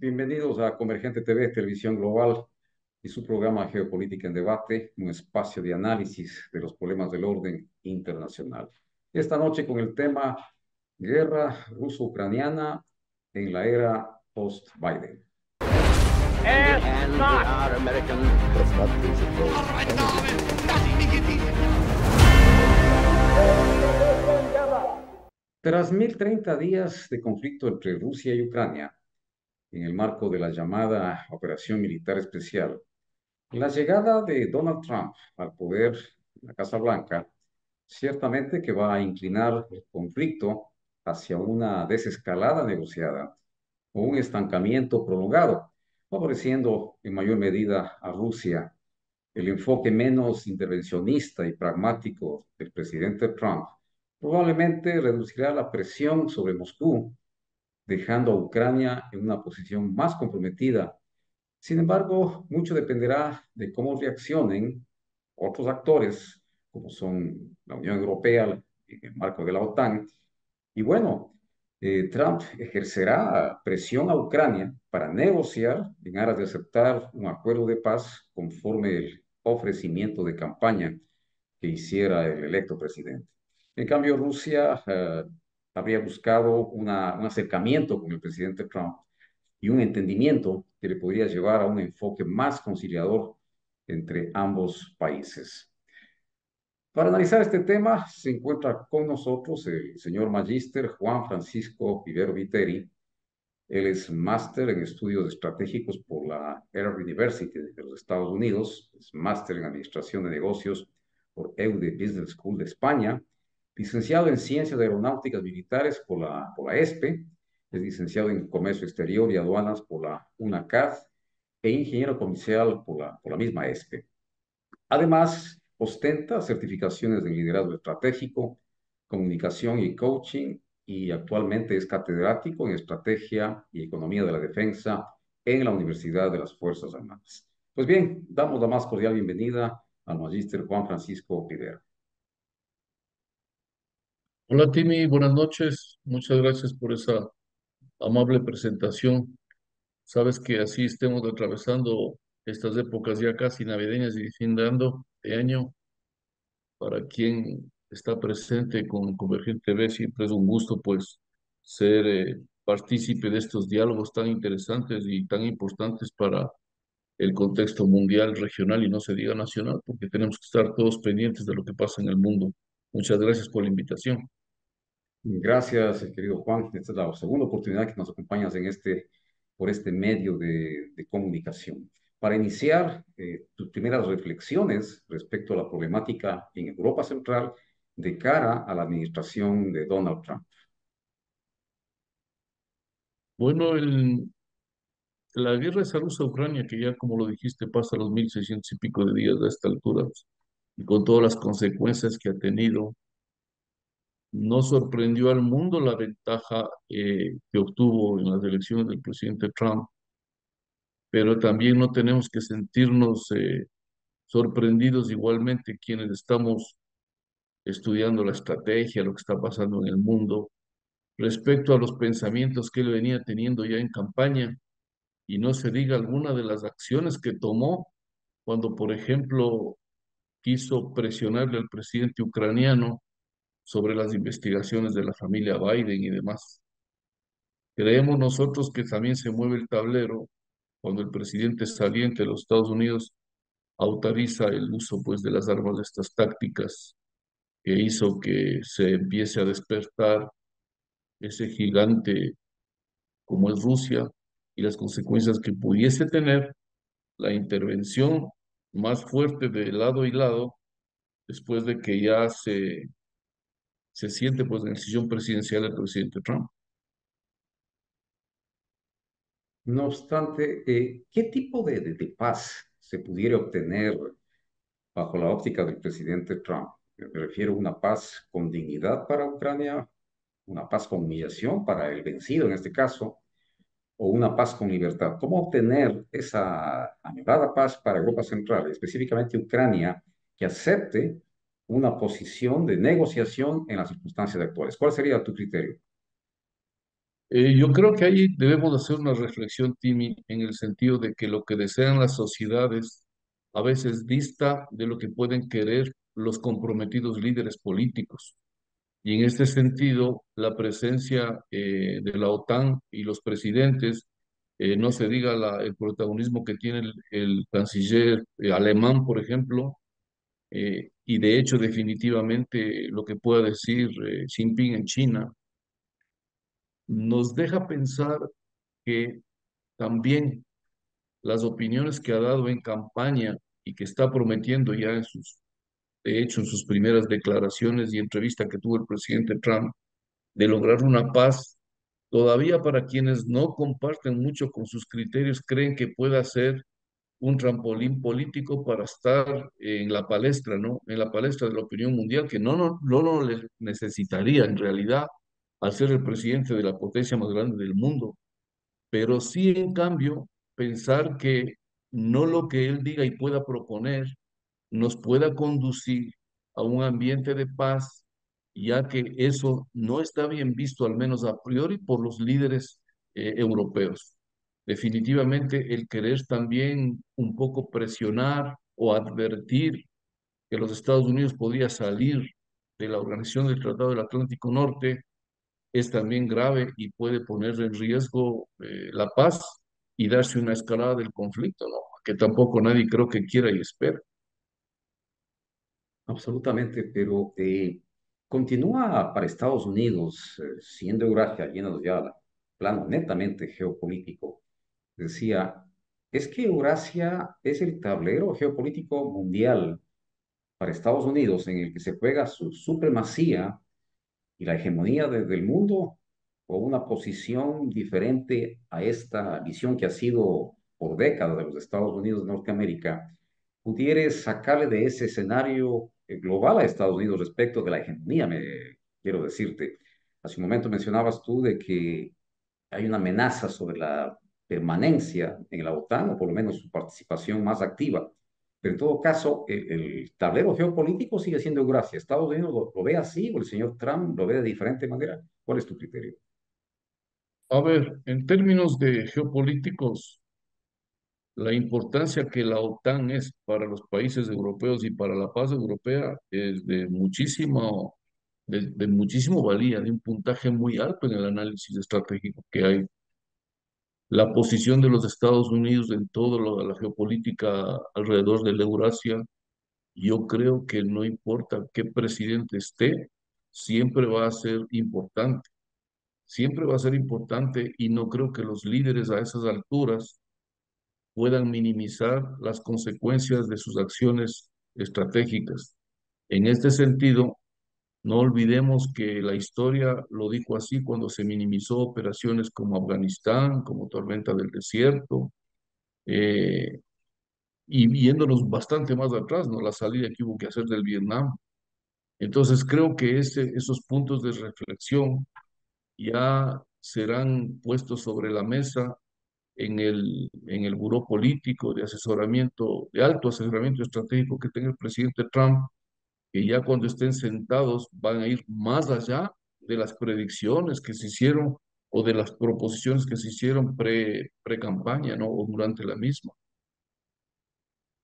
Bienvenidos a Convergente TV, Televisión Global y su programa Geopolítica en Debate, un espacio de análisis de los problemas del orden internacional. Esta noche con el tema Guerra ruso-ucraniana en la era post-Biden. And we are American. Tras 1030 días de conflicto entre Rusia y Ucrania, en el marco de la llamada Operación Militar Especial, la llegada de Donald Trump al poder en la Casa Blanca ciertamente que va a inclinar el conflicto hacia una desescalada negociada o un estancamiento prolongado, favoreciendo en mayor medida a Rusia. El enfoque menos intervencionista y pragmático del presidente Trump probablemente reducirá la presión sobre Moscú, dejando a Ucrania en una posición más comprometida. Sin embargo, mucho dependerá de cómo reaccionen otros actores, como son la Unión Europea en el marco de la OTAN. Y bueno, Trump ejercerá presión a Ucrania para negociar en aras de aceptar un acuerdo de paz conforme el ofrecimiento de campaña que hiciera el electo presidente. En cambio, Rusia habría buscado un acercamiento con el presidente Trump y un entendimiento que le podría llevar a un enfoque más conciliador entre ambos países. Para analizar este tema se encuentra con nosotros el señor magíster Juan Francisco Vivero Viteri. Él es máster en estudios estratégicos por la Emory University de los Estados Unidos, es máster en administración de negocios por EUDE Business School de España, licenciado en ciencias aeronáuticas militares por la ESPE, es licenciado en comercio exterior y aduanas por la UNACAD e ingeniero comercial por la misma ESPE. Además, ostenta certificaciones en liderazgo estratégico, comunicación y coaching, y actualmente es catedrático en estrategia y economía de la defensa en la Universidad de las Fuerzas Armadas. Pues bien, damos la más cordial bienvenida al magíster Juan Francisco Pidera. Hola Timmy, buenas noches. Muchas gracias por esa amable presentación. Sabes que así estemos atravesando estas épocas ya casi navideñas y fin de año. Para quien está presente con Convergente TV, siempre es un gusto pues ser partícipe de estos diálogos tan interesantes y tan importantes para el contexto mundial, regional y no se diga nacional, porque tenemos que estar todos pendientes de lo que pasa en el mundo. Muchas gracias por la invitación. Gracias, querido Juan. Esta es la segunda oportunidad que nos acompañas por este medio de comunicación. Para iniciar tus primeras reflexiones respecto a la problemática en Europa Central de cara a la administración de Donald Trump. Bueno, la guerra esa rusa-Ucrania, que ya como lo dijiste, pasa los 1600 y pico de días a esta altura, y con todas las consecuencias que ha tenido, no sorprendió al mundo la ventaja que obtuvo en las elecciones del presidente Trump, pero también no tenemos que sentirnos sorprendidos igualmente quienes estamos estudiando la estrategia, lo que está pasando en el mundo, respecto a los pensamientos que él venía teniendo ya en campaña, y no se diga alguna de las acciones que tomó cuando, por ejemplo, quiso presionarle al presidente ucraniano sobre las investigaciones de la familia Biden y demás. Creemos nosotros que también se mueve el tablero cuando el presidente saliente de los Estados Unidos autoriza el uso pues, de las armas de estas tácticas que hizo que se empiece a despertar ese gigante como es Rusia y las consecuencias que pudiese tener la intervención más fuerte de lado y lado después de que ya se siente pues en el sillón presidencial el presidente Trump. No obstante, ¿qué tipo de paz se pudiera obtener bajo la óptica del presidente Trump? Me refiero a una paz con dignidad para Ucrania, una paz con humillación para el vencido en este caso, o una paz con libertad. ¿Cómo obtener esa anhelada paz para Europa Central, específicamente Ucrania, que acepte una posición de negociación en las circunstancias actuales? ¿Cuál sería tu criterio? Yo creo que ahí debemos hacer una reflexión, Timmy, en el sentido de que lo que desean las sociedades a veces dista de lo que pueden querer los comprometidos líderes políticos. Y en este sentido, la presencia de la OTAN y los presidentes, no se diga el protagonismo que tiene el canciller alemán, por ejemplo, y de hecho definitivamente lo que pueda decir Xi Jinping en China, nos deja pensar que también las opiniones que ha dado en campaña y que está prometiendo ya de hecho, en sus primeras declaraciones y entrevista que tuvo el presidente Trump, de lograr una paz, todavía para quienes no comparten mucho con sus criterios, creen que pueda ser un trampolín político para estar en la palestra, ¿no? En la palestra de la opinión mundial, que no lo necesitaría en realidad al ser el presidente de la potencia más grande del mundo, pero sí, en cambio, pensar que no lo que él diga y pueda proponer nos pueda conducir a un ambiente de paz, ya que eso no está bien visto, al menos a priori, por los líderes europeos. Definitivamente, el querer también un poco presionar o advertir que los Estados Unidos podría salir de la Organización del Tratado del Atlántico Norte es también grave y puede poner en riesgo la paz y darse una escalada del conflicto, ¿no? Que tampoco nadie creo que quiera y espera. Absolutamente, pero continúa para Estados Unidos, siendo Eurasia, yéndonos ya al plano netamente geopolítico. Decía, es que Eurasia es el tablero geopolítico mundial para Estados Unidos en el que se juega su supremacía y la hegemonía del mundo o una posición diferente a esta visión que ha sido por décadas de los Estados Unidos de Norteamérica, pudieres sacarle de ese escenario global a Estados Unidos respecto de la hegemonía, quiero decirte. Hace un momento mencionabas tú de que hay una amenaza sobre la permanencia en la OTAN, o por lo menos su participación más activa. Pero en todo caso, el tablero geopolítico sigue siendo Eurasia. ¿Estados Unidos lo ve así o el señor Trump lo ve de diferente manera? ¿Cuál es tu criterio? A ver, en términos de geopolíticos, la importancia que la OTAN es para los países europeos y para la paz europea es de muchísimo valía, de un puntaje muy alto en el análisis estratégico que hay. La posición de los Estados Unidos en toda la geopolítica alrededor de la Eurasia, yo creo que no importa qué presidente esté, siempre va a ser importante, siempre va a ser importante y no creo que los líderes a esas alturas puedan minimizar las consecuencias de sus acciones estratégicas. En este sentido, no olvidemos que la historia lo dijo así cuando se minimizó operaciones como Afganistán, como Tormenta del Desierto, eh, y viéndonos bastante más atrás, ¿no? La salida que hubo que hacer del Vietnam. Entonces creo que esos puntos de reflexión ya serán puestos sobre la mesa en el buró político de asesoramiento, de alto asesoramiento estratégico que tenga el presidente Trump, que ya cuando estén sentados van a ir más allá de las predicciones que se hicieron o de las proposiciones que se hicieron pre-campaña, ¿no? O durante la misma.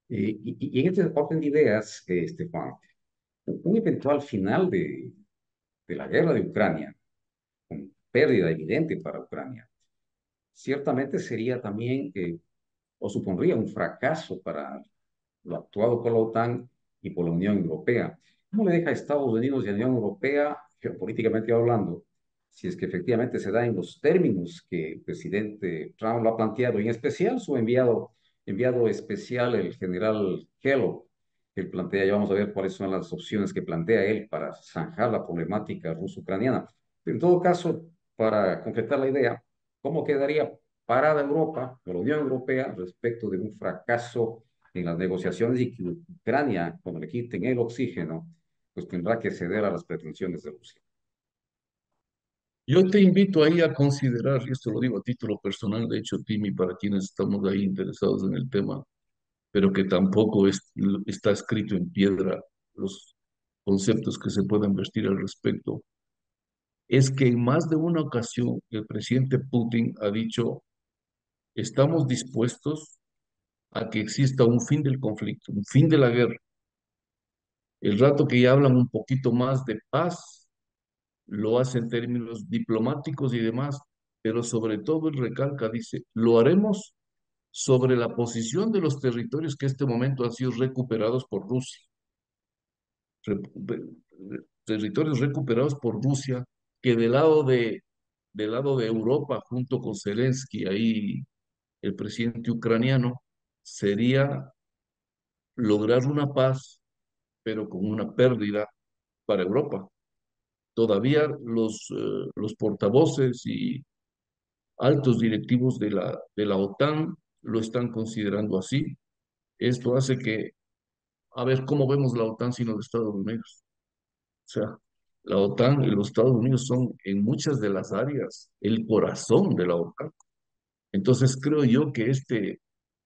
Y en este orden de ideas, Juan, un eventual final de la guerra de Ucrania, con pérdida evidente para Ucrania, ciertamente sería también, o supondría un fracaso para lo actuado por la OTAN y por la Unión Europea. ¿Cómo le deja a Estados Unidos y a la Unión Europea, geopolíticamente hablando, si es que efectivamente se da en los términos que el presidente Trump lo ha planteado, y en especial su enviado especial, el general Kellogg, que él plantea, ya vamos a ver cuáles son las opciones que plantea él para zanjar la problemática ruso-ucraniana. Pero en todo caso, para concretar la idea, ¿cómo quedaría parada Europa o la Unión Europea respecto de un fracaso en las negociaciones y que Ucrania, cuando le quiten el oxígeno, pues tendrá que ceder a las pretensiones de Rusia? Yo te invito ahí a considerar, y esto lo digo a título personal, de hecho, Timmy, para quienes estamos ahí interesados en el tema, pero que tampoco está escrito en piedra los conceptos que se pueden vestir al respecto. es que en más de una ocasión el presidente Putin ha dicho, estamos dispuestos a que exista un fin del conflicto, un fin de la guerra. El rato que ya hablan un poquito más de paz, lo hace en términos diplomáticos y demás, pero sobre todo él recalca, dice, lo haremos sobre la posición de los territorios que en este momento han sido recuperados por Rusia. Territorios recuperados por Rusia, que del lado de Europa, junto con Zelensky, ahí el presidente ucraniano, sería lograr una paz, pero con una pérdida para Europa. Todavía los portavoces y altos directivos de la OTAN lo están considerando así. Esto hace que, a ver, ¿cómo vemos la OTAN sin los Estados Unidos? O sea, la OTAN y los Estados Unidos son en muchas de las áreas el corazón de la OTAN. Entonces creo yo que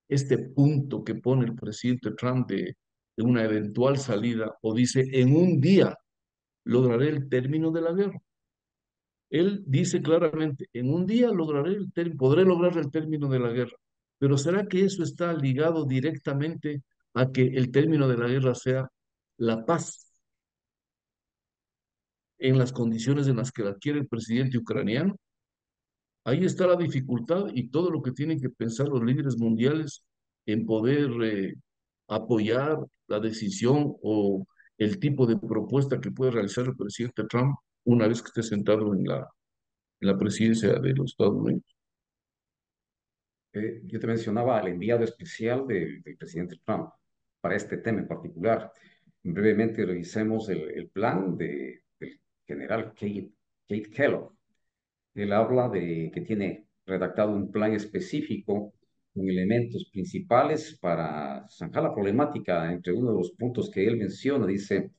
este punto que pone el presidente Trump de una eventual salida, o dice, en un día lograré el término de la guerra. Él dice claramente, en un día podré lograr el término de la guerra. Pero ¿será que eso está ligado directamente a que el término de la guerra sea la paz en las condiciones en las que la quiere el presidente ucraniano? Ahí está la dificultad y todo lo que tienen que pensar los líderes mundiales en poder apoyar la decisión o el tipo de propuesta que puede realizar el presidente Trump una vez que esté sentado en la presidencia de los Estados Unidos. Yo te mencionaba al enviado especial del presidente Trump para este tema en particular. Brevemente revisemos el plan del general Kate Kellogg. Él habla de que tiene redactado un plan específico con elementos principales para zanjar la problemática. Entre uno de los puntos que él menciona, dice,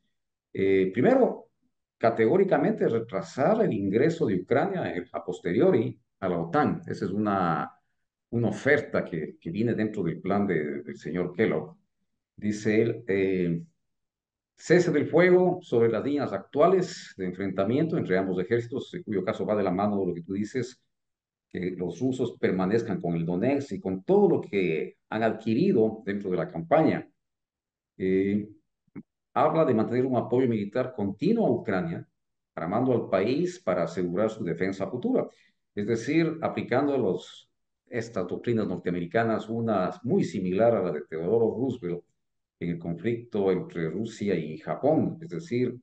primero, categóricamente retrasar el ingreso de Ucrania a posteriori a la OTAN. Esa es una oferta que viene dentro del plan del señor Kellogg. Dice él, cese del fuego sobre las líneas actuales de enfrentamiento entre ambos ejércitos, en cuyo caso va de la mano de lo que tú dices, que los rusos permanezcan con el Donetsk y con todo lo que han adquirido dentro de la campaña. Eh, Habla de mantener un apoyo militar continuo a Ucrania, armando al país para asegurar su defensa futura. Es decir, aplicando estas doctrinas norteamericanas, una muy similar a la de Theodore Roosevelt en el conflicto entre Rusia y Japón. Es decir,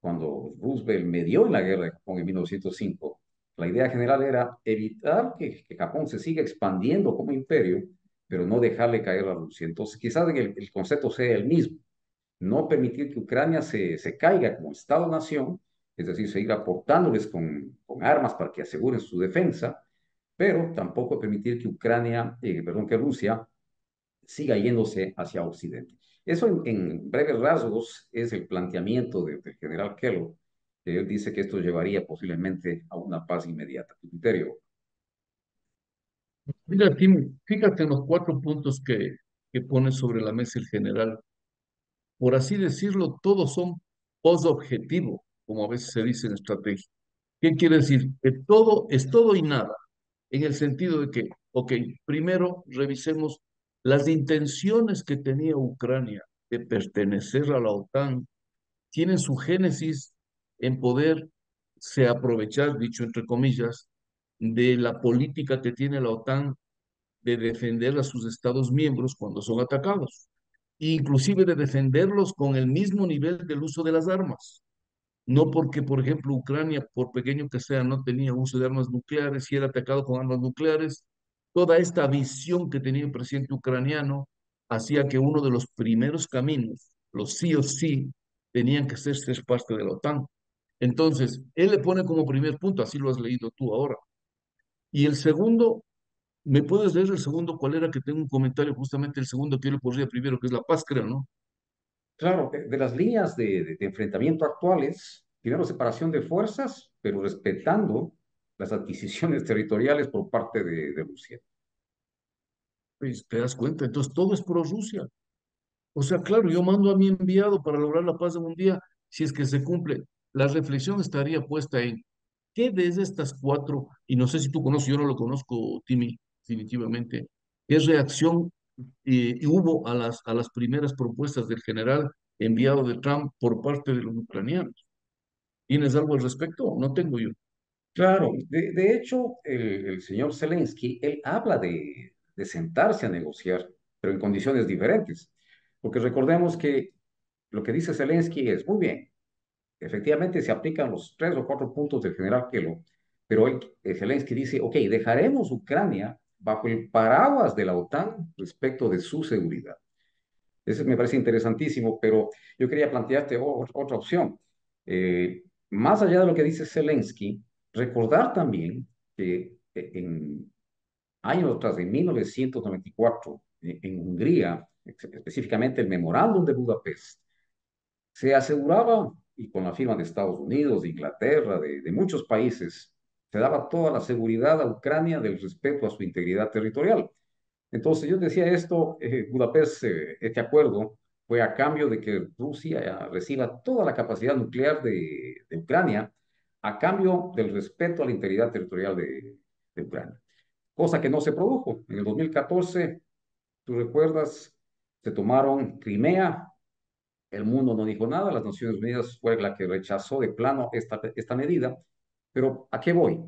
cuando Roosevelt medió en la guerra de Japón en 1905, la idea general era evitar que Japón se siga expandiendo como imperio, pero no dejarle caer a Rusia. Entonces, quizás el concepto sea el mismo, no permitir que Ucrania se caiga como Estado-nación, es decir, seguir aportándoles con armas para que aseguren su defensa, pero tampoco permitir que perdón, que Rusia siga yéndose hacia Occidente. Eso en breves rasgos es el planteamiento del general Kellogg, que él dice que esto llevaría posiblemente a una paz inmediata. ¿Tu criterio? Mira, Tim, fíjate en los cuatro puntos que pone sobre la mesa el general. Por así decirlo, todos son post-objetivo, como a veces se dice en estrategia. ¿Qué quiere decir? Que todo es todo y nada, en el sentido de que, ok, primero revisemos las intenciones que tenía Ucrania de pertenecer a la OTAN, tienen su génesis en poder se aprovechar, dicho entre comillas, de la política que tiene la OTAN de defender a sus estados miembros cuando son atacados, e inclusive de defenderlos con el mismo nivel del uso de las armas. No porque, por ejemplo, Ucrania, por pequeño que sea, no tenía uso de armas nucleares y era atacado con armas nucleares. Toda esta visión que tenía el presidente ucraniano hacía que uno de los primeros caminos, los sí o sí, tenían que ser parte de la OTAN. Entonces, él le pone como primer punto, así lo has leído tú ahora. Y el segundo, ¿me puedes leer el segundo? ¿Cuál era? Que tengo un comentario justamente el segundo que yo le pondría primero, que es la paz, creo, ¿no? Claro, de las líneas de enfrentamiento actuales, primero separación de fuerzas, pero respetando las adquisiciones territoriales por parte de Rusia. Pues te das cuenta, entonces todo es pro Rusia. O sea, claro, yo mando a mi enviado para lograr la paz en un día, si es que se cumple. la reflexión estaría puesta en qué de estas cuatro, y no sé si tú conoces, yo no lo conozco, Timmy, definitivamente, qué reacción hubo a las primeras propuestas del general enviado de Trump por parte de los ucranianos. ¿Tienes algo al respecto? No tengo yo. Claro, de hecho, el señor Zelensky, él habla de sentarse a negociar, pero en condiciones diferentes. Porque recordemos que lo que dice Zelensky es, muy bien, efectivamente se aplican los 3 o 4 puntos del general Kelo, pero Zelensky dice, ok, dejaremos Ucrania bajo el paraguas de la OTAN respecto de su seguridad. Eso me parece interesantísimo, pero yo quería plantearte otra opción. Más allá de lo que dice Zelensky, recordar también que en años atrás, en 1994, en Hungría, específicamente el Memorándum de Budapest, se aseguraba, y con la firma de Estados Unidos, de Inglaterra, de muchos países, se daba toda la seguridad a Ucrania del respeto a su integridad territorial. Entonces yo decía esto, Budapest, este acuerdo fue a cambio de que Rusia reciba toda la capacidad nuclear de Ucrania, a cambio del respeto a la integridad territorial de Ucrania, cosa que no se produjo. En el 2014, tú recuerdas, se tomaron Crimea, el mundo no dijo nada, las Naciones Unidas fue la que rechazó de plano esta medida, pero ¿a qué voy?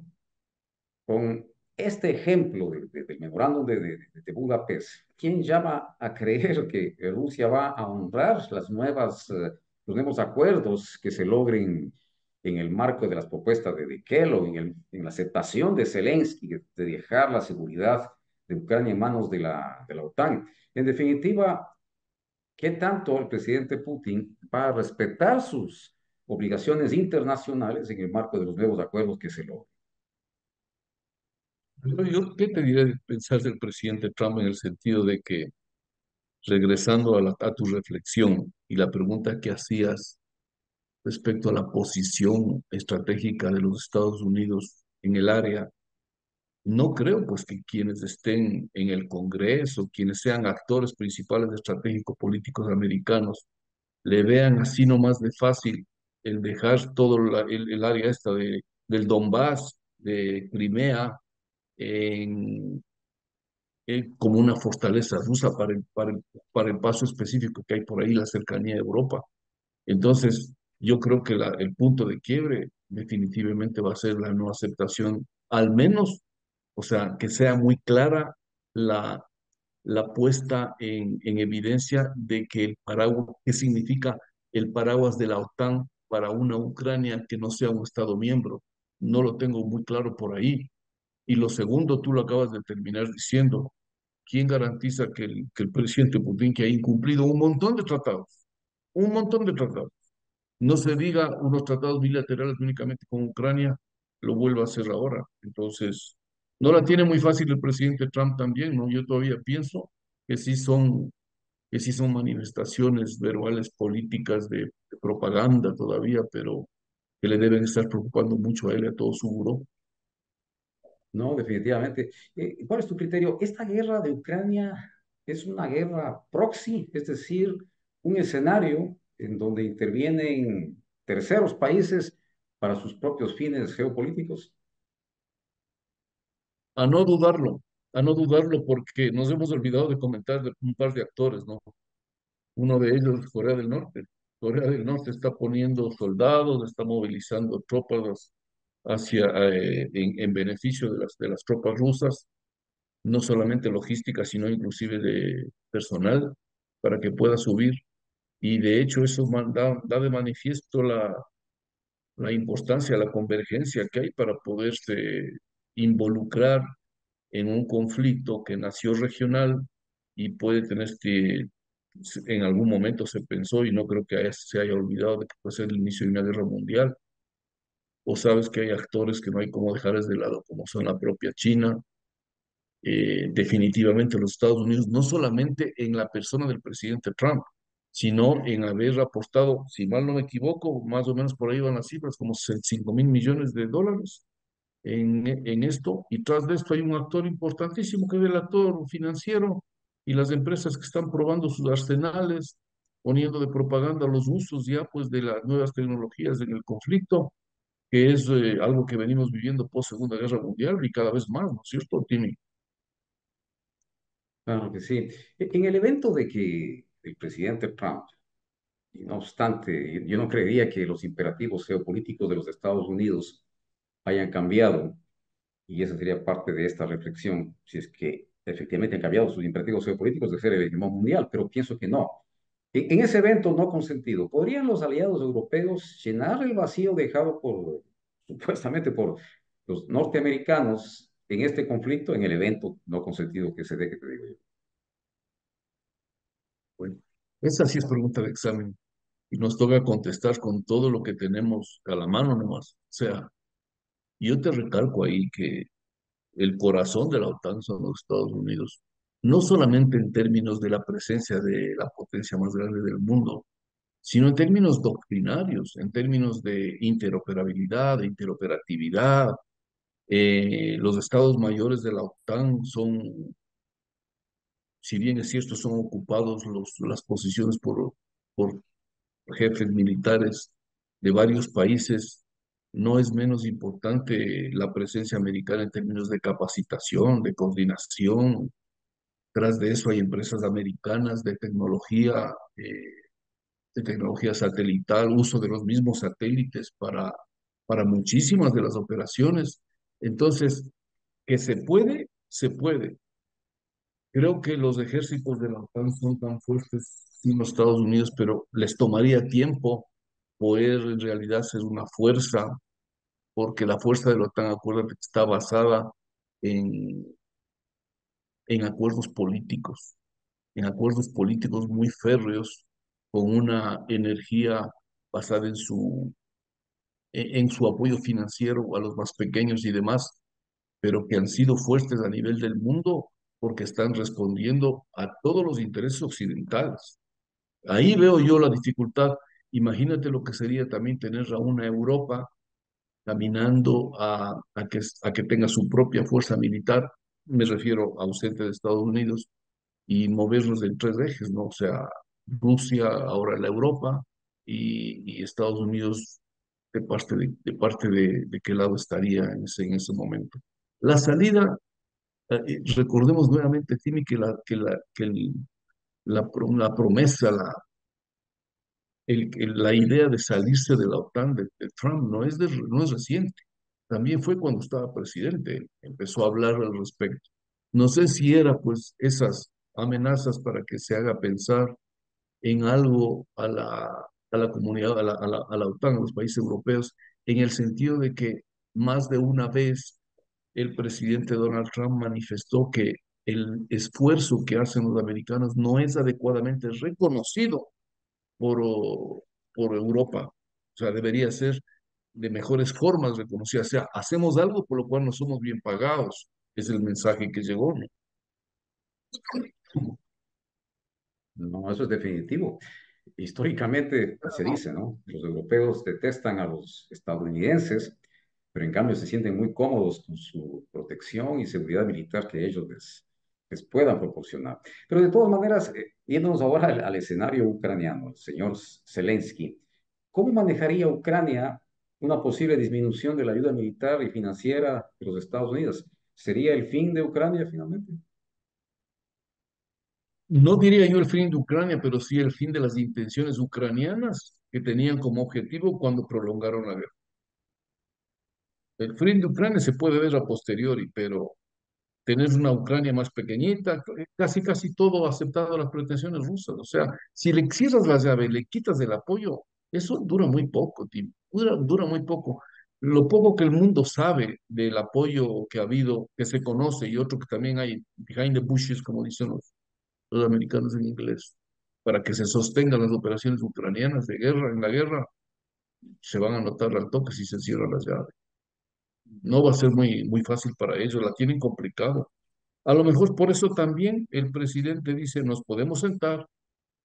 Con este ejemplo del memorándum de Budapest, ¿quién llama a creer que Rusia va a honrar los nuevos acuerdos que se logren en el marco de las propuestas de Kellogg, en la aceptación de Zelensky de dejar la seguridad de Ucrania en manos de la OTAN? En definitiva, ¿qué tanto el presidente Putin va a respetar sus obligaciones internacionales en el marco de los nuevos acuerdos que se logren? ¿Qué te diré de pensar del presidente Trump en el sentido de que, regresando a tu reflexión y la pregunta que hacías respecto a la posición estratégica de los Estados Unidos en el área, no creo pues que quienes estén en el Congreso, quienes sean actores principales estratégicos políticos americanos, le vean así nomás de fácil el dejar todo el área esta del Donbass, de Crimea, en, como una fortaleza rusa para el paso específico que hay por ahí, la cercanía de Europa. Entonces, yo creo que el punto de quiebre definitivamente va a ser la no aceptación, al menos, o sea, que sea muy clara la, la puesta en evidencia de que el paraguas, ¿qué significa el paraguas de la OTAN para una Ucrania que no sea un Estado miembro? No lo tengo muy claro por ahí. Y lo segundo, tú lo acabas de terminar diciendo, ¿quién garantiza que el presidente Putin, que ha incumplido un montón de tratados, no se diga unos tratados bilaterales únicamente con Ucrania, lo vuelva a hacer ahora? Entonces, no la tiene muy fácil el presidente Trump también, ¿no? Yo todavía pienso que que sí son manifestaciones verbales políticas de propaganda todavía, pero que le deben estar preocupando mucho a él y a todo su buró. No, definitivamente. ¿Cuál es tu criterio? ¿Esta guerra de Ucrania es una guerra proxy, es decir, un escenario en donde intervienen terceros países para sus propios fines geopolíticos? A no dudarlo, a no dudarlo porque nos hemos olvidado de comentar de un par de actores, ¿no? Uno de ellos es Corea del Norte. Corea del Norte está poniendo soldados, está movilizando tropas en beneficio de las tropas rusas, no solamente logística, sino inclusive de personal para que pueda subir. Y de hecho eso da de manifiesto la importancia, la convergencia que hay para poderse involucrar en un conflicto que nació regional y puede tener en algún momento se pensó, y no creo que se haya olvidado de que puede ser el inicio de una guerra mundial, o sabes que hay actores que no hay cómo dejarles de lado, como son la propia China, definitivamente los Estados Unidos, no solamente en la persona del presidente Trump, sino en haber apostado, si mal no me equivoco, más o menos por ahí van las cifras, como 5.000 millones de dólares en esto, y tras de esto hay un actor importantísimo que es el actor financiero y las empresas que están probando sus arsenales. poniendo de propaganda los usos ya pues de las nuevas tecnologías en el conflicto, que es algo que venimos viviendo post Segunda Guerra Mundial y cada vez más, ¿no es cierto, Timmy? Claro que sí. En el evento de que el presidente Trump, y no obstante, yo no creería que los imperativos geopolíticos de los Estados Unidos hayan cambiado, y esa sería parte de esta reflexión, si es que efectivamente han cambiado sus imperativos geopolíticos de ser el hegemón mundial, pero pienso que no. En ese evento no consentido, ¿podrían los aliados europeos llenar el vacío dejado por, supuestamente por los norteamericanos en este conflicto, en el evento no consentido que se dé, que te digo yo? Bueno, esa sí es pregunta de examen y nos toca contestar con todo lo que tenemos a la mano nomás. O sea, yo te recalco ahí que el corazón de la OTAN son los Estados Unidos, no solamente en términos de la presencia de la potencia más grande del mundo, sino en términos doctrinarios, en términos de interoperabilidad, de interoperatividad. Los estados mayores de la OTAN son, si bien es cierto, son ocupados las posiciones por jefes militares de varios países, no es menos importante la presencia americana en términos de capacitación, de coordinación. Tras de eso hay empresas americanas de tecnología satelital, uso de los mismos satélites para muchísimas de las operaciones. Entonces, que se puede, se puede. Creo que los ejércitos de la OTAN son tan fuertes en los Estados Unidos, pero les tomaría tiempo poder en realidad ser una fuerza, porque la fuerza de la OTAN, acuérdate, que está basada en, en acuerdos políticos, en acuerdos políticos muy férreos, con una energía basada en su apoyo financiero a los más pequeños y demás, pero que han sido fuertes a nivel del mundo porque están respondiendo a todos los intereses occidentales. Ahí veo yo la dificultad. Imagínate lo que sería también tener a una Europa caminando a que tenga su propia fuerza militar, me refiero ausente de Estados Unidos, y movernos en tres ejes, ¿no? O sea, Rusia, ahora la Europa, y Estados Unidos de qué lado estaría en ese momento. La salida, recordemos nuevamente, Timmy, la promesa, la idea de salirse de la OTAN de Trump no es reciente. También fue cuando estaba presidente, empezó a hablar al respecto. No sé si era pues esas amenazas para que se haga pensar en algo a la comunidad, a la OTAN, a los países europeos, en el sentido de que más de una vez el presidente Donald Trump manifestó que el esfuerzo que hacen los americanos no es adecuadamente reconocido por Europa. O sea, debería ser de mejores formas reconocida. O sea, hacemos algo por lo cual no somos bien pagados. Es el mensaje que llegó, ¿no? No, eso es definitivo. Históricamente se dice, ¿no? Los europeos detestan a los estadounidenses, pero en cambio se sienten muy cómodos con su protección y seguridad militar que ellos les puedan proporcionar. Pero de todas maneras, yéndonos ahora al escenario ucraniano, el señor Zelensky, ¿cómo manejaría Ucrania una posible disminución de la ayuda militar y financiera de los Estados Unidos? ¿Sería el fin de Ucrania finalmente? No diría yo el fin de Ucrania, pero sí el fin de las intenciones ucranianas que tenían como objetivo cuando prolongaron la guerra. El fin de Ucrania se puede ver a posteriori, pero tener una Ucrania más pequeñita, casi todo aceptado a las pretensiones rusas. O sea, si le cierras la llave, le quitas el apoyo, eso dura muy poco, Tim, dura muy poco. Lo poco que el mundo sabe del apoyo que ha habido, que se conoce, y otro que también hay behind the bushes, como dicen los americanos en inglés, para que se sostengan las operaciones ucranianas de guerra, en la guerra, se van a notar al toque si se cierra la llave. No va a ser muy fácil para ellos, la tienen complicado. A lo mejor por eso también el presidente dice, nos podemos sentar,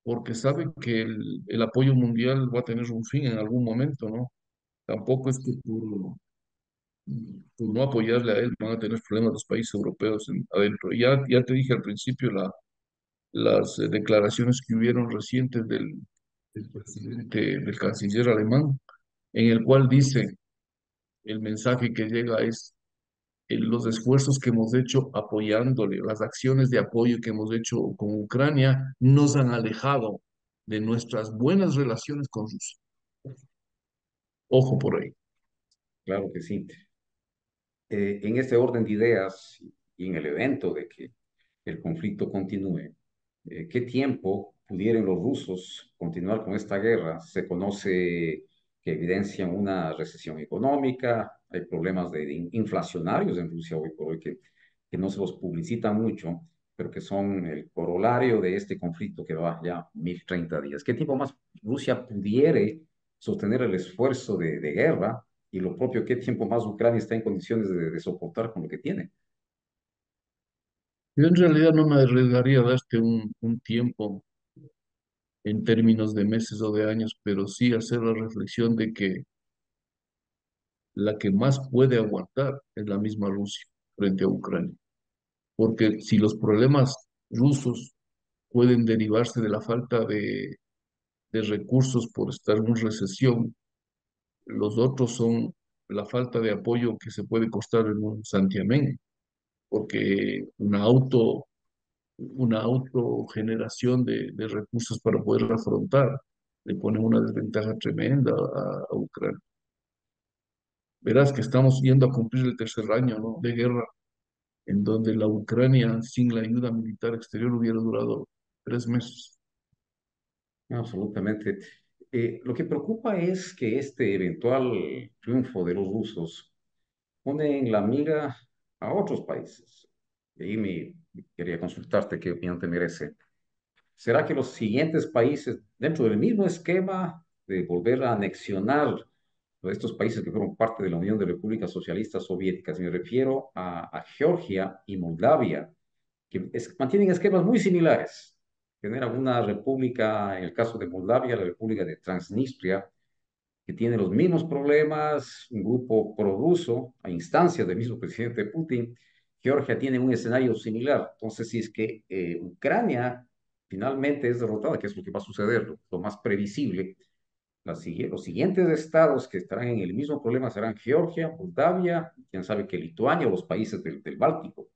porque sabe que el apoyo mundial va a tener un fin en algún momento, ¿no? Tampoco es que por no apoyarle a él van a tener problemas los países europeos adentro. Ya te dije al principio, las declaraciones que hubieron recientes del presidente, del canciller alemán, en el cual dice, el mensaje que llega es los esfuerzos que hemos hecho apoyándole, las acciones de apoyo que hemos hecho con Ucrania nos han alejado de nuestras buenas relaciones con Rusia. Ojo por ahí. Claro que sí. En este orden de ideas y en el evento de que el conflicto continúe, ¿qué tiempo pudieran los rusos continuar con esta guerra? Se conoce que evidencian una recesión económica, hay problemas inflacionarios en Rusia hoy por hoy que no se los publicitan mucho, pero que son el corolario de este conflicto que va ya 1030 días. ¿Qué tiempo más Rusia pudiere sostener el esfuerzo de guerra? Y lo propio, ¿qué tiempo más Ucrania está en condiciones de soportar con lo que tiene? Yo en realidad no me arriesgaría a darte un tiempo en términos de meses o de años, pero sí hacer la reflexión de que la que más puede aguantar es la misma Rusia frente a Ucrania. Porque si los problemas rusos pueden derivarse de la falta de recursos por estar en recesión, los otros son la falta de apoyo que se puede costar en un santiamén, porque una autogeneración de recursos para poder afrontar le pone una desventaja tremenda a Ucrania. Verás que estamos yendo a cumplir el tercer año, ¿no?, de guerra, en donde la Ucrania sin la ayuda militar exterior hubiera durado 3 meses. No, absolutamente. Lo que preocupa es que este eventual triunfo de los rusos pone en la mira a otros países. Y ahí quería consultarte qué opinión te merece. ¿Será que los siguientes países, dentro del mismo esquema de volver a anexionar a estos países que fueron parte de la Unión de Repúblicas Socialistas Soviéticas, me refiero a Georgia y Moldavia, que mantienen esquemas muy similares? Generan una república, en el caso de Moldavia, la República de Transnistria, que tiene los mismos problemas, un grupo prorruso, a instancias del mismo presidente Putin. Georgia tiene un escenario similar. Entonces, si es que Ucrania finalmente es derrotada, que es lo que va a suceder, lo más previsible, los siguientes estados que estarán en el mismo problema serán Georgia, Moldavia, quién sabe que Lituania o los países del Báltico.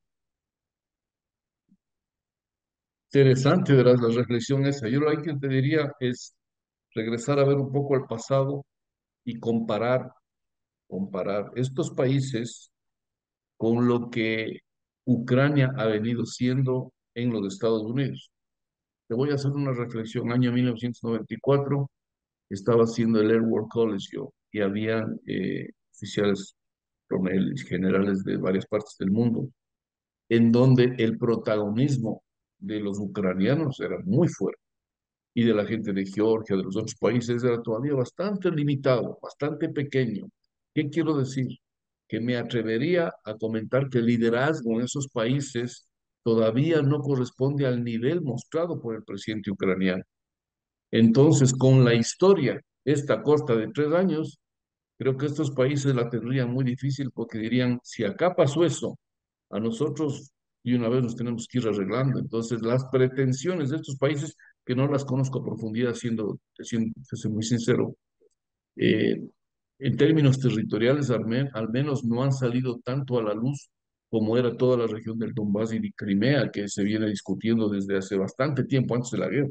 Interesante, verás, la reflexión esa. Yo lo que te diría es regresar a ver un poco al pasado y comparar estos países con lo que Ucrania ha venido siendo en los Estados Unidos. Te voy a hacer una reflexión. Año 1994, estaba haciendo el Air War College yo, y había oficiales coroneles, generales de varias partes del mundo, en donde el protagonismo de los ucranianos era muy fuerte y de la gente de Georgia, de los otros países, era todavía bastante limitado, bastante pequeño. ¿Qué quiero decir? Que me atrevería a comentar que el liderazgo en esos países todavía no corresponde al nivel mostrado por el presidente ucraniano. Entonces, con la historia, esta corta de 3 años, creo que estos países la tendrían muy difícil porque dirían, si acá pasó eso, a nosotros y una vez nos tenemos que ir arreglando. Entonces, las pretensiones de estos países, que no las conozco a profundidad, siendo muy sincero, eh, en términos territoriales, al menos no han salido tanto a la luz como era toda la región del Donbass y de Crimea, que se viene discutiendo desde hace bastante tiempo antes de la guerra.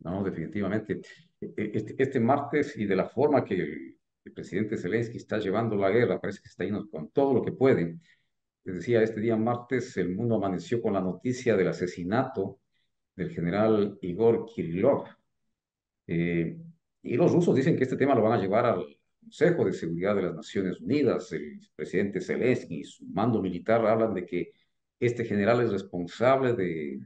No, definitivamente. Este martes y de la forma que el presidente Zelensky está llevando la guerra, parece que está yendo con todo lo que puede. Les decía, este día martes el mundo amaneció con la noticia del asesinato del general Igor Kirillov. Eh, y los rusos dicen que este tema lo van a llevar al Consejo de Seguridad de las Naciones Unidas. El presidente Zelensky y su mando militar hablan de que este general es responsable de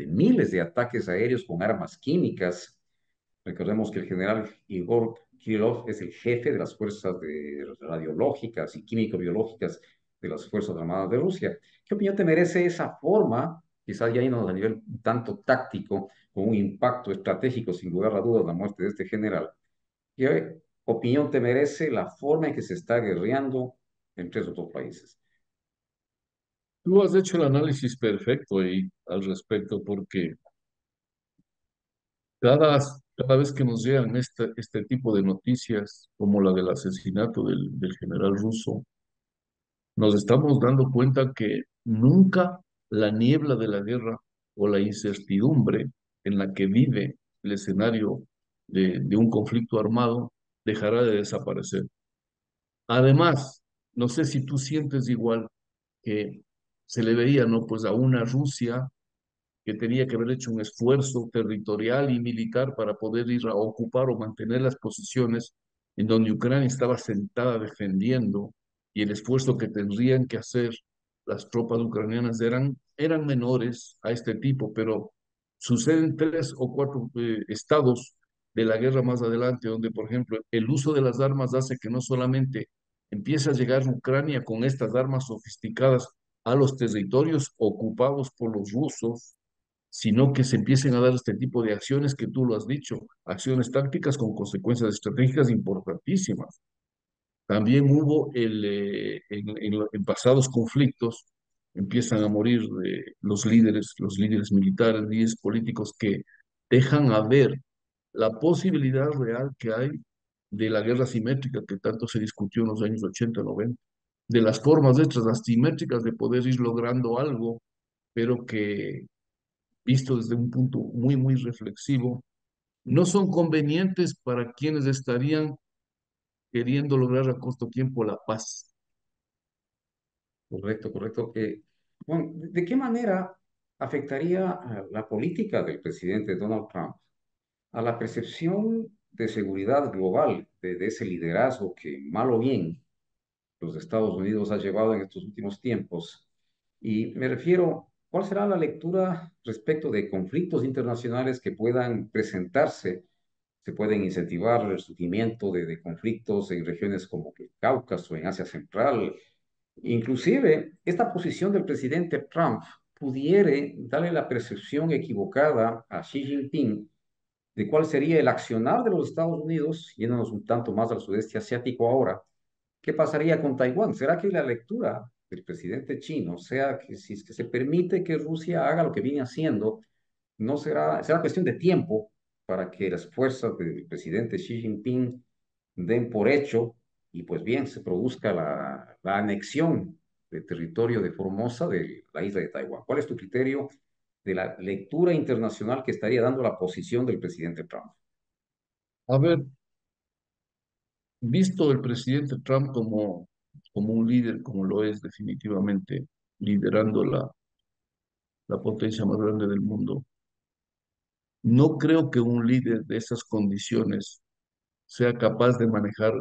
miles de ataques aéreos con armas químicas. Recordemos que el general Igor Kirillov es el jefe de las fuerzas radiológicas y químico-biológicas de las Fuerzas Armadas de Rusia. ¿Qué opinión te merece esa forma, quizás ya yendo a nivel un tanto táctico, con un impacto estratégico, sin lugar a dudas, la muerte de este general? ¿Qué opinión te merece la forma en que se está guerreando en tres otros países? Tú has hecho el análisis perfecto ahí al respecto, porque cada, cada vez que nos llegan este tipo de noticias, como la del asesinato del general ruso, nos estamos dando cuenta que nunca la niebla de la guerra o la incertidumbre en la que vive el escenario de un conflicto armado dejará de desaparecer. Además, no sé si tú sientes igual que se le veía, ¿no? Pues a una Rusia que tenía que haber hecho un esfuerzo territorial y militar para poder ir a ocupar o mantener las posiciones en donde Ucrania estaba sentada defendiendo, y el esfuerzo que tendrían que hacer las tropas ucranianas eran menores a este tipo, pero suceden tres o cuatro estados de la guerra más adelante, donde, por ejemplo, el uso de las armas hace que no solamente empiece a llegar Ucrania con estas armas sofisticadas a los territorios ocupados por los rusos, sino que se empiecen a dar este tipo de acciones que tú lo has dicho, acciones tácticas con consecuencias estratégicas importantísimas. También hubo en pasados conflictos, empiezan a morir los líderes militares, líderes políticos que dejan a ver la posibilidad real que hay de la guerra simétrica que tanto se discutió en los años 80, 90, de las formas estas asimétricas de poder ir logrando algo, pero que visto desde un punto muy, muy reflexivo, no son convenientes para quienes estarían queriendo lograr a corto tiempo la paz. Correcto, correcto. Bueno, ¿de qué manera afectaría a la política del presidente Donald Trump a la percepción de seguridad global de ese liderazgo que, mal o bien, los Estados Unidos ha llevado en estos últimos tiempos? Y me refiero, ¿cuál será la lectura respecto de conflictos internacionales que puedan presentarse? Se pueden incentivar el surgimiento de conflictos en regiones como el Cáucaso, en Asia Central. Inclusive, esta posición del presidente Trump pudiera darle la percepción equivocada a Xi Jinping de cuál sería el accionar de los Estados Unidos, yéndonos un tanto más al sudeste asiático ahora. ¿Qué pasaría con Taiwán? ¿Será que la lectura del presidente chino sea que si es que se permite que Rusia haga lo que viene haciendo, no será cuestión de tiempo para que las fuerzas del presidente Xi Jinping den por hecho y pues bien se produzca la anexión del territorio de Formosa de la isla de Taiwán? ¿Cuál es tu criterio de la lectura internacional que estaría dando la posición del presidente Trump? A ver, visto el presidente Trump como un líder, como lo es definitivamente, liderando la potencia más grande del mundo, no creo que un líder de esas condiciones sea capaz de manejar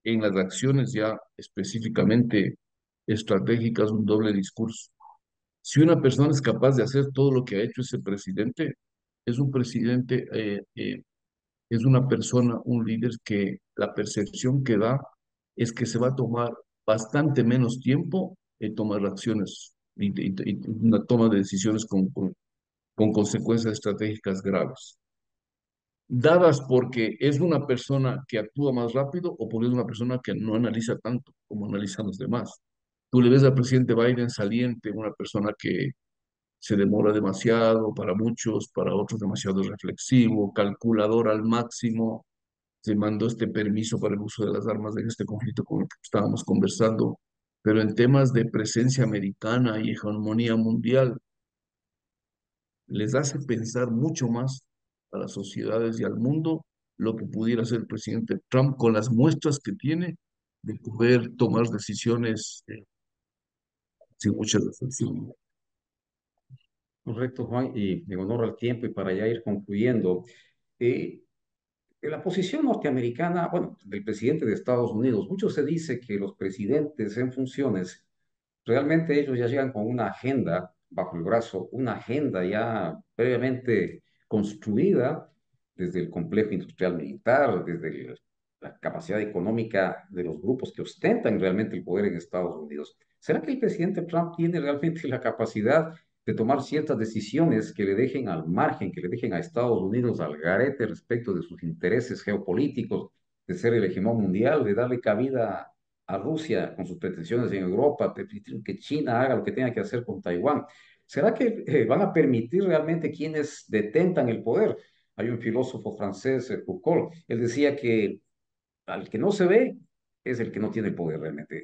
en las acciones ya específicamente estratégicas un doble discurso. Si una persona es capaz de hacer todo lo que ha hecho ese presidente, es un presidente, es una persona, un líder que la percepción que da es que se va a tomar bastante menos tiempo en tomar acciones y una toma de decisiones con consecuencias estratégicas graves, dadas porque es una persona que actúa más rápido o porque es una persona que no analiza tanto como analizan los demás. Tú le ves al presidente Biden saliente, una persona que se demora demasiado para muchos, para otros demasiado reflexivo, calculador al máximo. Se mandó este permiso para el uso de las armas en este conflicto con el que estábamos conversando, pero en temas de presencia americana y hegemonía mundial, les hace pensar mucho más a las sociedades y al mundo lo que pudiera hacer el presidente Trump con las muestras que tiene de poder tomar decisiones sin mucha reflexión. Correcto, Juan, y en honor al tiempo y para ya ir concluyendo, eh, en la posición norteamericana, bueno, del presidente de Estados Unidos, mucho se dice que los presidentes en funciones, realmente ellos ya llegan con una agenda bajo el brazo, una agenda ya previamente construida desde el complejo industrial militar, desde la capacidad económica de los grupos que ostentan realmente el poder en Estados Unidos. ¿Será que el presidente Trump tiene realmente la capacidad de tomar ciertas decisiones que le dejen al margen, que le dejen a Estados Unidos al garete respecto de sus intereses geopolíticos, de ser el hegemón mundial, de darle cabida a Rusia con sus pretensiones en Europa, permitir que China haga lo que tenga que hacer con Taiwán. ¿Será que van a permitir realmente quienes detentan el poder? Hay un filósofo francés, Foucault, él decía que al que no se ve es el que no tiene el poder realmente.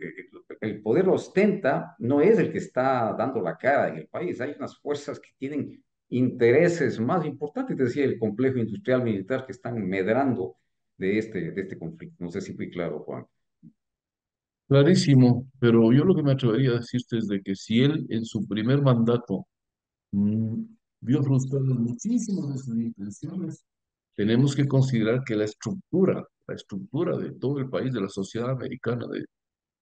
El poder lo ostenta, no es el que está dando la cara en el país. Hay unas fuerzas que tienen intereses más importantes, decía el complejo industrial militar, que están medrando de este conflicto. No sé si fui claro, Juan. Clarísimo, pero yo lo que me atrevería a decirte es de que si él en su primer mandato mm, vio frustradas muchísimas de sus intenciones, tenemos que considerar que la estructura de todo el país, de la sociedad americana,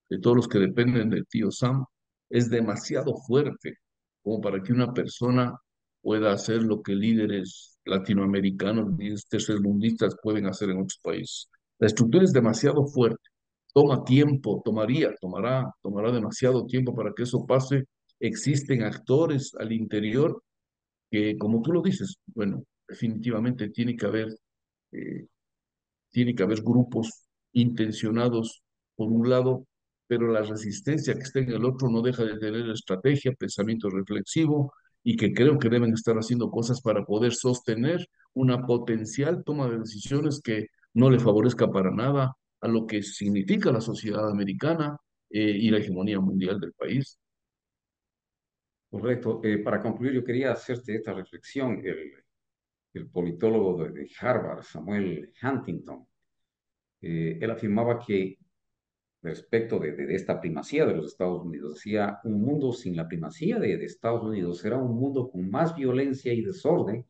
de todos los que dependen del tío Sam, es demasiado fuerte como para que una persona pueda hacer lo que líderes latinoamericanos, líderes tercermundistas pueden hacer en otros países. La estructura es demasiado fuerte, toma tiempo, tomará demasiado tiempo para que eso pase. Existen actores al interior que, como tú lo dices, bueno, definitivamente eh, tiene que haber grupos intencionados por un lado, pero la resistencia que está en el otro no deja de tener estrategia, pensamiento reflexivo y que creo que deben estar haciendo cosas para poder sostener una potencial toma de decisiones que no le favorezca para nada a lo que significa la sociedad americana y la hegemonía mundial del país. Correcto. Para concluir, yo quería hacerte esta reflexión. El politólogo de Harvard, Samuel Huntington, él afirmaba que respecto de esta primacía de los Estados Unidos, decía, un mundo sin la primacía de Estados Unidos será un mundo con más violencia y desorden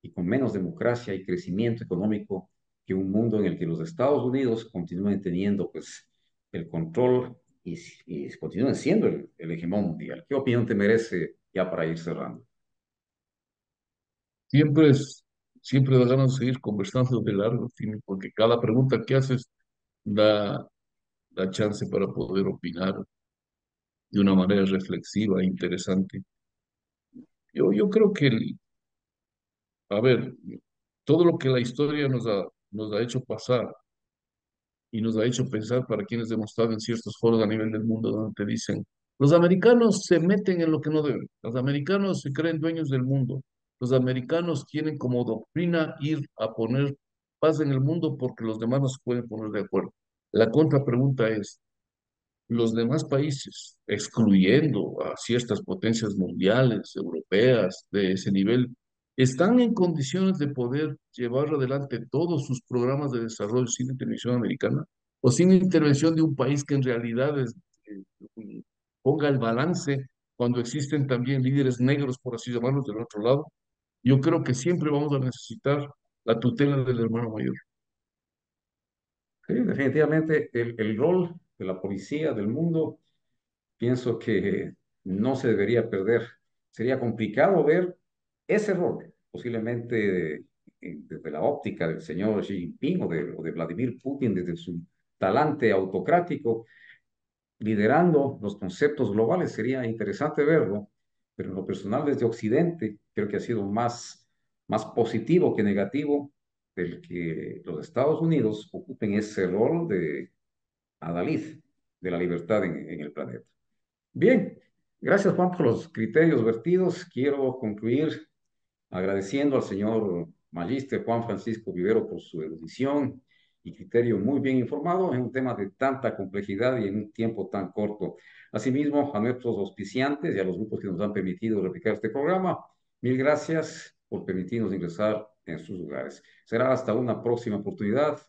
y con menos democracia y crecimiento económico que un mundo en el que los Estados Unidos continúen teniendo pues el control y continúen siendo el hegemón mundial. ¿Qué opinión te merece ya para ir cerrando? Siempre es, siempre da ganas de seguir conversando de largo, Timmy, porque cada pregunta que haces da, da chance para poder opinar de una manera reflexiva e interesante. Yo creo que, a ver, todo lo que la historia nos ha hecho pasar y nos ha hecho pensar para quienes hemos estado en ciertos foros a nivel del mundo donde te dicen, los americanos se meten en lo que no deben, los americanos se creen dueños del mundo, los americanos tienen como doctrina ir a poner paz en el mundo porque los demás no se pueden poner de acuerdo. La contrapregunta es, los demás países, excluyendo a ciertas potencias mundiales, europeas, de ese nivel, están en condiciones de poder llevar adelante todos sus programas de desarrollo sin intervención americana o sin intervención de un país que en realidad ponga el balance cuando existen también líderes negros, por así llamarlos, del otro lado. Yo creo que siempre vamos a necesitar la tutela del hermano mayor. Sí, definitivamente el rol de la policía del mundo pienso que no se debería perder. Sería complicado ver ese rol, posiblemente desde la óptica del señor Xi Jinping o de Vladimir Putin, desde su talante autocrático, liderando los conceptos globales. Sería interesante verlo, pero en lo personal desde Occidente creo que ha sido más positivo que negativo el que los Estados Unidos ocupen ese rol de adalid de la libertad en el planeta. Bien, gracias Juan por los criterios vertidos. Quiero concluir agradeciendo al señor Magíster Juan Francisco Vivero por su erudición y criterio muy bien informado en un tema de tanta complejidad y en un tiempo tan corto. Asimismo, a nuestros auspiciantes y a los grupos que nos han permitido replicar este programa, mil gracias por permitirnos ingresar en sus lugares. Será hasta una próxima oportunidad.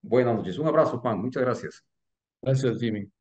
Buenas noches. Un abrazo, Juan. Muchas gracias. Gracias, Jimmy.